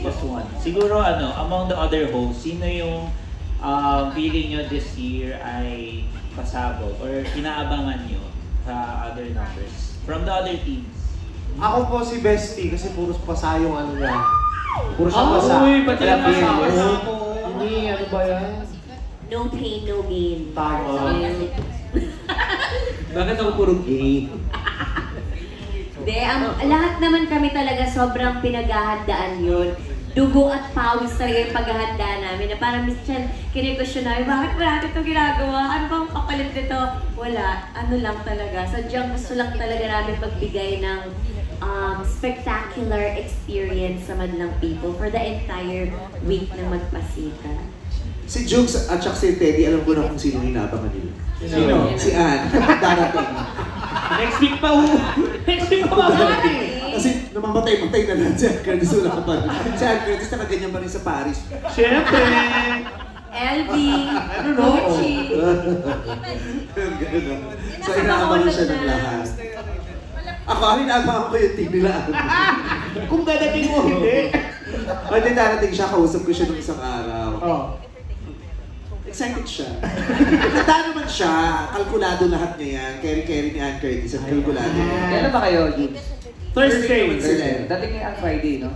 Just one. Siguro among the other hosts, sino yung feeling nyo this year ay pasabog or inaabangan nyo sa other numbers from the other teams? Ako po si Bestie kasi puro pasa yung niya. Puro siya pasa. Uy, pati yung pasa. Hindi, ano ba yan? No pain, no gain. Tama. Bakit ako puro game? Hindi, lahat naman kami talaga sobrang pinaghahandaan yun. Dugo at pawis talaga yung paghahanda namin. Na parang minsan, kine-question namin, bakit ba natin ito ginagawa? Ano bang kapalit nito? Wala. Ano lang talaga. Sadyang gusto lang talaga namin magbigay ng spectacular experience sa madlang people for the entire week na magpasika. Si Jukes at saka si Teddy, alam ko na kung sino hinabangan nila. Sino? Si Ann. Darating. Next week pa Next week pa Darating. Kasi namamatay-matay na lang si Ann Curtis. Wala ka pa. Si Ann Curtis nakaganyan pa rin sa Paris. Siyempre! LV, Gucci. So inaabangan siya ng lahat. Ako, inaabangan ko yung team nila. Kung dadating mo, hindi. Hindi darating siya, kausap ko siya nung isang araw. Oh. Excited siya. Tanda naman siya. Kalkulado lahat niya yan. Carry ni Ann Curtis at kalkulado. Kailan ba kayo, Gibbs? Thursday. Dating ngayon ang Friday, no?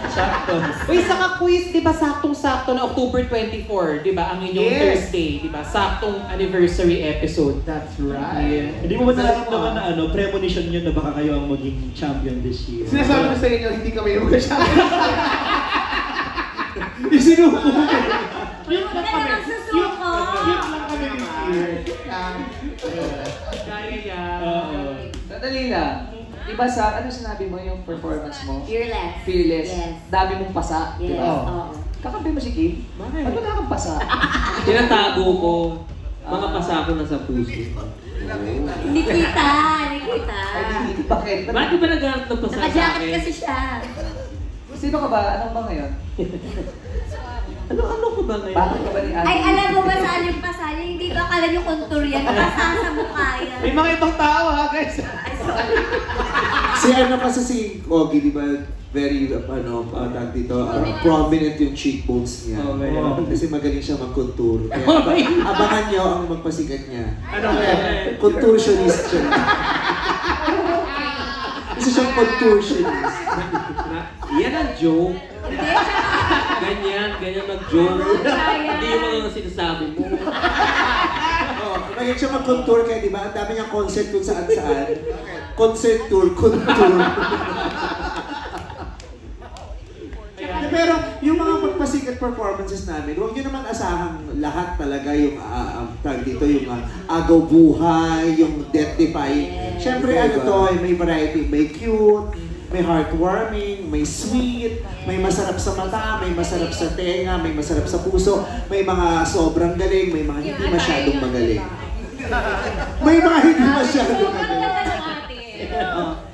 Sakto. Uy, saka quiz, di ba saktong-sakto na October 24, di ba? Ang inyong Thursday, di ba? Saktong anniversary episode. That's right. Hindi mo ba naman na premonition nyo na baka kayo ang maging champion this year? Sinasabi ko sa inyo, hindi kami yung champion. Isinuko mo. Cute na nagsusuko. Cute lang kami this year. Kaya Sadali lang. Diba sa, ano sinabi mo yung performance mo? Fearless. Fearless. Yes. Dami mong pasa, Yes, diba? oo. Kakampi mo si Kim? Bakit? Ba't wala kang pasa? Tinatago ko. Mga pasa ko na sa puso. Hindi kita, hindi kita. Ay, di, bakit? Bakit ba naghanap ng pasa sa Naka-jacket akin? kasi siya. Sino ka ba? Anong ba ngayon? Ano ko ba ngayon? Bakit ka ba ni Ate? Ay, alam mo ba saan yung pasa niya? Hindi ba akala niyo contour yan? Nakasa sa mukha yan. May mga ibang tao ha, guys. Ay, sorry. Si kasi si Ogie, di ba? Very, tag dito, prominent yung cheekbones niya. Kasi magaling siya mag-contour. Kaya abangan niyo ang magpasikat niya. Ano kaya? Contortionist siya. Isa siyang contortionist. Yan ang joke. Ganyan mag-joke. Hindi yung mga sinasabi mo. Magaling siya mag-contour kaya di ba? Ang dami niyang concert kung saan-saan. Concert tour, contour. Pero yung mga magpasikat performances namin, huwag nyo naman asahang lahat talaga yung tag dito, yung agaw buhay, yung death-defying. Siyempre may variety, may cute, may heartwarming, may sweet, may masarap sa mata, may masarap sa tenga, may masarap sa puso, may mga sobrang galing, may mga hindi masyadong magaling. May mga hindi masyadong magaling.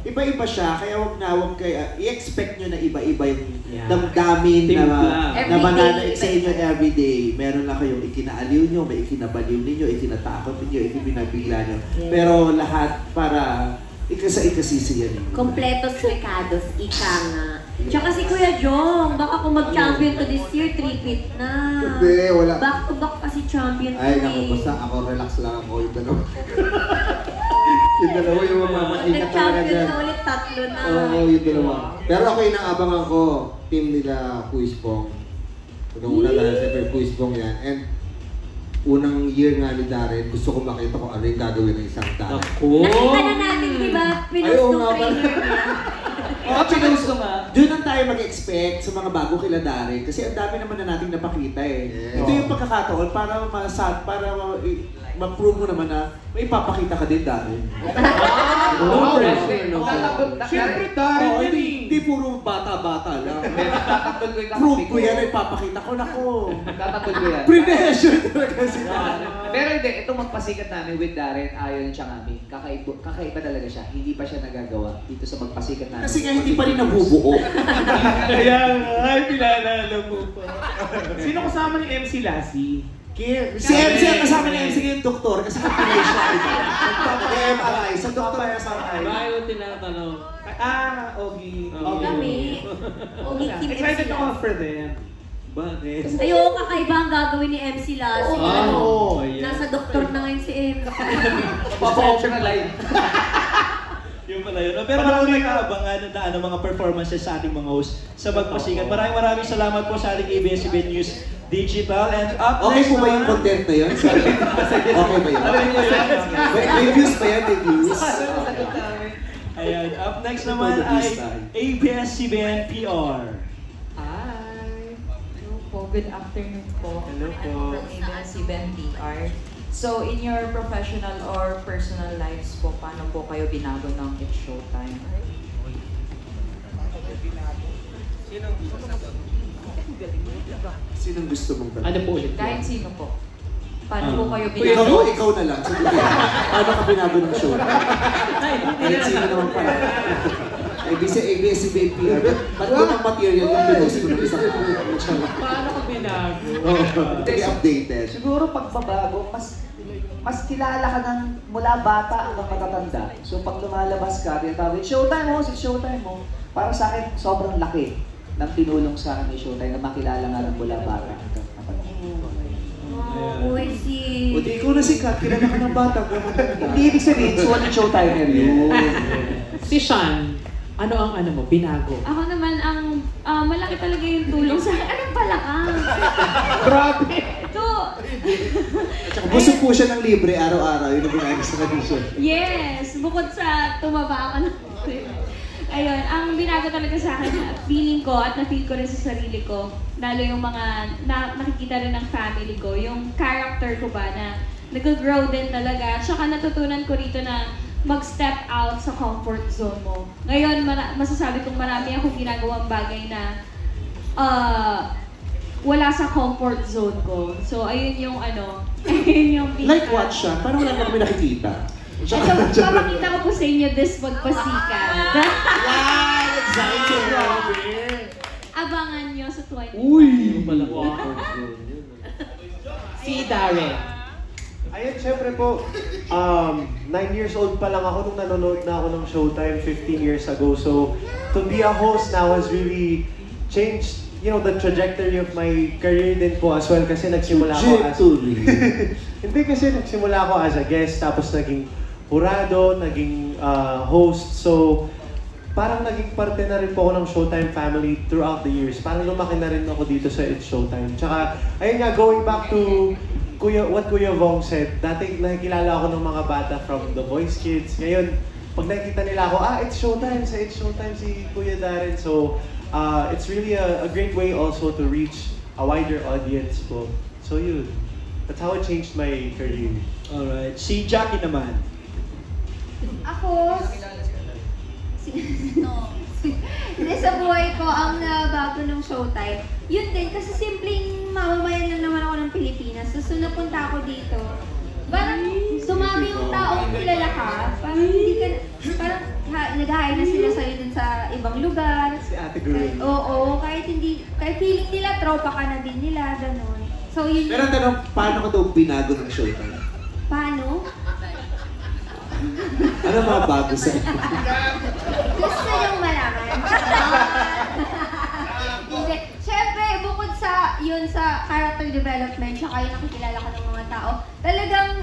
Iba-iba siya, kaya huwag kayo, i-expect nyo na iba-iba yung damdamin na mananaig sa inyo everyday. Meron lang kayong ikinaaliw nyo, may ikinabaliw ninyo, ikinatakot ninyo, ikinabigla nyo. Pero lahat para ikasisiyan ninyo. Kompletos recados, ika nga. Tsaka si Kuya Jong, baka kung mag-champion to this year, 3-peat na. Hindi, wala. Back to back kasi champion to Ay, naku, basta ako relax lang ako yung dalawa. Yung dalawa yung mamaingat talaga nag-champion dyan. na ulit, 3 na. Oo, yung dalawa. Pero ako inaabangan ko, team nila Kuispong. Unang-una dahil siyempre Kuispong yan. And unang year nga ni Darren, gusto ko makita kung ano yung gagawin ng isang Darren. Nakita na natin, di ba? Pinost ng trainer niya. Pinost ko nga. Doon lang tayo mag-expect sa mga bago kila Darren kasi ang dami naman na nating napakita eh. Ito yung pagkakataon para ma-prove mo naman na may ipapakita ka din Darren. No pressure, no. Siyempre, Darren yan eh. Hindi puro bata-bata lang. Tatatol ko yung Prove kakampi ko yan, ipapakita ko na ko. Tatatol ko yan. Pre-pressure talaga si Darren. Pero hindi, itong magpasikat namin with Darren, ayaw yun siya namin. Kakaiba talaga siya. Hindi pa siya nagagawa dito sa magpasikat namin. Kasi nga hindi pa rin nabubuo. Kaya ay pinalala mo pa. Sino kasama ni MC Lassie? Si MC ang kasama ni MC yung doktor kasi nag-finish siya. Nagpapag-MRI sa doktor MRI. Bakit tinatanong? Ogie. Kami. Excited ako for them. Bakit? Ayoko, kakaiba ang gagawin ni MC Lassie. Oo. Nasa doktor na ngayon si MC. Papa-option na live. Yung pala yun. Pero maraming nag-aabangan na mga performances sa ating mga host sa Magpasikat. Maraming salamat po sa ating ABS-CBN News Digital. And up Okay next po ba yung naman- content na yun? Okay ba yun? May views ba yan? May views? Ayan, up next naman ay ABS-CBN PR. Hi! Hello po, good afternoon po. Hello po. I'm from ABS-CBN PR. So, in your professional or personal lives po, paano po kayo binago ng It's Showtime? Sinong gusto mong tanong? Ano po ulit? Kahit sino po. Paano po kayo Ikaw, binago? ikaw na lang. Sige. Paano ka binago ng show? Kahit sino naman pala. ABS-CBN PR. Ba't ko ng material yung pinost ko ng isang Paano ka binago? Be updated. Siguro pagbabago, mas kilala ka ng mula bata hanggang matatanda. So pag lumalabas ka, tinatawag, showtime mo, showtime mo. Para sa akin, sobrang laki ng tinulong sa akin ni Showtime na makilala nga ng mula bata hanggang matatanda. Uy, si... O di ikaw na sikat, kilala ka ng bata. Hindi ibig sabihin, suwan ng Showtimer yun. Si Sean, ano ang mo, binago? Ako naman, malaki talaga yung tulong sa... Anong palakang? Grabe! Ito! Tsaka busog po siya ng libre araw-araw. Yun ang binago sa tradition. Yes! Bukod sa tumaba ako ng... Ayun, ang binago talaga sa akin, feeling ko at na-feel ko rin sa sarili ko, lalo yung mga nakikita rin ng family ko, yung character ko ba na nag-grow din talaga. Tsaka natutunan ko rito na mag-step out sa comfort zone mo. Ngayon, masasabi kong marami akong ginagawang bagay na wala sa comfort zone ko. So, ayun yung ayun yung Like what siya? Parang wala na kami nakikita. Ito, papakita ko po sa inyo this Magpasikat. Excited! Abangan nyo sa 20. Yung pala ko. Si Darren. Ayun, syempre po, 9 years old pa lang ako nung nanonood na ako ng Showtime 15 years ago. So, to be a host now has really changed, the trajectory of my career din po as well. Kasi nagsimula ako as... Hindi, kasi nagsimula ako as a guest, tapos naging hurado, naging host. So, parang naging parte na rin po ako ng Showtime family throughout the years. Parang lumaki na rin ako dito sa It's Showtime. Tsaka, ayun nga, going back to what Kuya Vong said, dati nakikilala ako ng mga bata from The Voice Kids. Ngayon, pag nakikita nila ako, It's Showtime, sa It's Showtime si Kuya Darren. So, it's really a great way also to reach a wider audience po. So yun, that's how it changed my career. Alright. Si Jackie naman. Ako, hindi sa buhay ko, ang nabago ng Showtime, yun din, kasi simpleng mamamayan lang naman ako ng Pilipinas. So, napunta ako dito. Parang sumami yung taong kilala ka, parang hindi ka, parang nag-hire na sila sa'yo dun sa ibang lugar. Si Ate Gurul. Oo, kahit feeling nila, tropa ka na din nila, ganun. So, yun. Pero tanong, paano ka daw binago ng Showtime? Paano? Ano mga bago sa inyo? Gusto niyong malaman? Hindi. Siyempre, bukod sa character development, tsaka yung nakikilala ka ng mga tao, talagang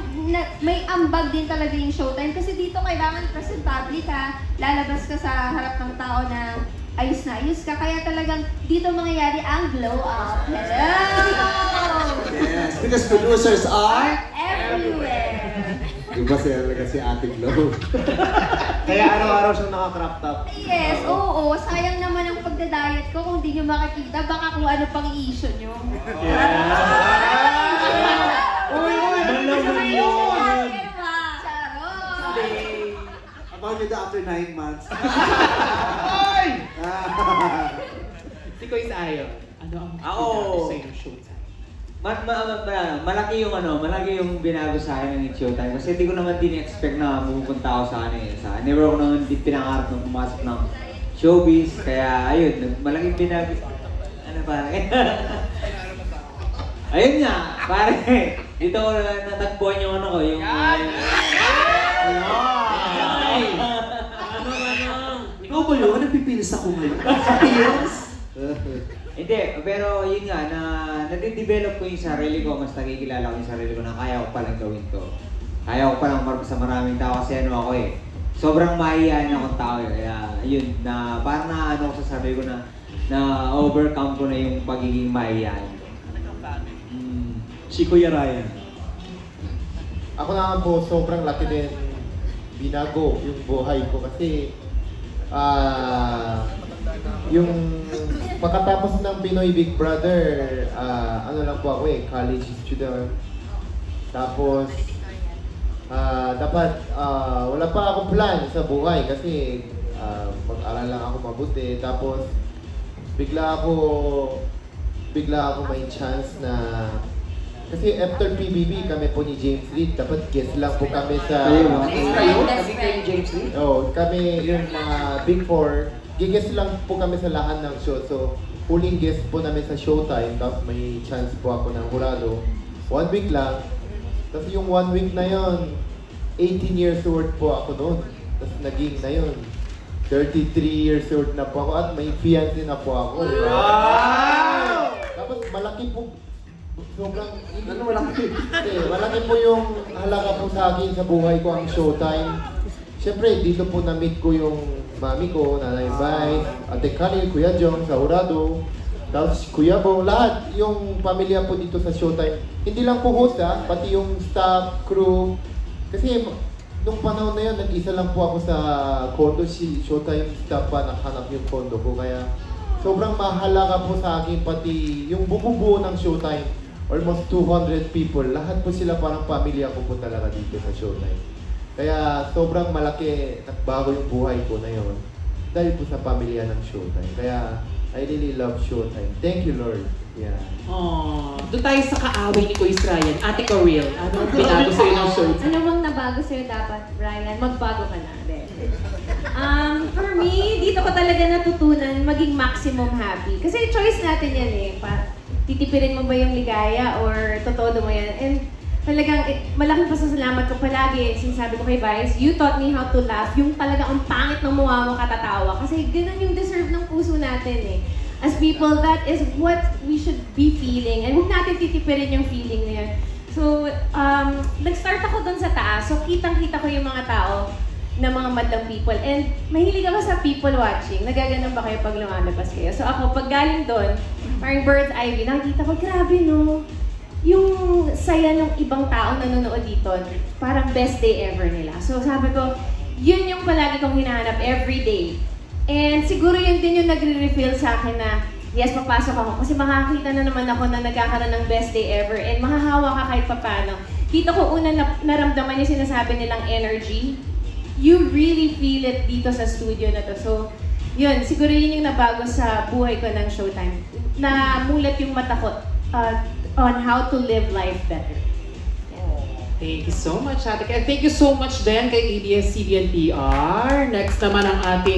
may ambag din talaga yung Showtime. Kasi dito kailangan presentable ka, lalabas ka sa harap ng tao na ayos na ayos ka. Kaya talagang dito mangyayari ang glow up. Hello! Yes, because producers are... Everywhere! Iba si Ate Glow. Kaya araw-araw siyang naka-crop top. Yes, oo. Sayang naman ang pagda-diet ko kung di nyo makikita. Baka kung ano pang i-issue nyo. Uy! Malaman yun! Charot! About it after 9 months. Si Kuya Ayon. Ano ang Ako. binago sa inyong Showtime? Malaki yung binago sa akin ng It's Showtime kasi hindi ko naman din-expect na pupunta ako sa kanila. Never ako naman pinangarap nung pumasok ng showbiz, kaya ayun, malaking binago. Ano ba? Ayun nga, pare. Dito ko natagpuan yung ano ko, yung... Ikaw ba yun? Napipilis ako ngayon. Pilis? Hindi, pero yun nga, nade-develop ko yung sarili ko, mas nakikilala ko yung sarili ko na kaya ko palang gawin to. Kaya ko palang sa maraming tao kasi ano ako eh. Sobrang mahihayin akong tao eh. Kaya yun, na parang naano ko sa sarili ko na overcome ko na yung pagiging mahihayin. Si Kuya Ryan. Ako naman po, sobrang laki din binago yung buhay ko kasi yung pagkatapos ng Pinoy Big Brother, ano lang po ako eh, college student. Tapos, dapat wala pa akong plan sa buhay kasi mag-aral lang ako mabuti. Tapos, bigla ako may chance na kasi after PBB kami po ni James Reid, dapat guest lang po kami sa... Kayo? Naging kayo James Reid? Oo, kami yung mga Big Four, gigest lang po kami sa lahat ng show. So, huling guest po namin sa Showtime, tapos may chance po ako ng hurado. 1 week lang. Tapos yung 1 week na yon, 18 years old po ako noon. Tapos naging na yun, 33 years old na po ako at may fiancé na po ako. Wow! Tapos malaki po, sobrang, malaki po yung halaga po sa akin sa buhay ko ang Showtime. Siyempre, dito po na-meet ko yung mami ko, Nanay Vice, Ate Kali, Kuya Jong, sa Hurado, tapos Kuya Bong, lahat yung pamilya po dito sa Showtime. Hindi lang po host pati yung staff, crew. Kasi nung panahon na yun, nag-isa lang po ako sa condo, si Showtime staff pa nakahanap yung condo ko. Kaya sobrang mahalaga po sa akin pati yung bubuo ng Showtime. Almost 200 people, lahat po sila parang pamilya ko po talaga dito sa Showtime. Kaya sobrang malaki, nagbago yung buhay ko na yun dahil po sa pamilya ng Showtime. Kaya I really love Showtime. Thank you, Lord. Yeah. Aww. Doon tayo sa kaaway ni Kuya Ryan. Ate Coril, ano ang binago sa'yo ng Showtime? Ano bang nabago sa'yo dapat, Ryan? Magbago ka na. For me, dito ko talaga natutunan maging maximum happy. Kasi choice natin yan eh. Titipirin mo ba yung ligaya or totoo mo yan? And talagang malaking pasasalamat ko palagi. Sinasabi ko kay Vice, you taught me how to laugh. Yung talaga ang pangit ng mukha mo katatawa. Kasi ganun yung deserve ng puso natin eh. As people, that is what we should be feeling. And huwag natin titipirin yung feeling na yun. So, nag-start ako dun sa taas. So, kitang-kita ko yung mga tao na mga madlang people. And mahilig ako sa people watching. Nagaganon ba kayo pag lumalabas kayo? So ako, pag galing doon, parang bird's eye view, nakikita ko, grabe no, yung saya ng ibang tao nanonood dito, parang best day ever nila. So sabi ko, yun yung palagi kong hinahanap every day. And siguro yun din yung nagre-reveal sa akin na, yes, papasok ako. Kasi makakita na naman ako na nagkakaroon ng best day ever and mahahawa ka kahit papano. Dito ko una naramdaman yung sinasabi nilang energy. You really feel it dito sa studio na to. So, yun, siguro yun yung nabago sa buhay ko ng Showtime. Namulat yung mata ko on how to live life better. Thank you so much, Ate. And thank you so much din kay ABS-CBN PR. Next naman ang ating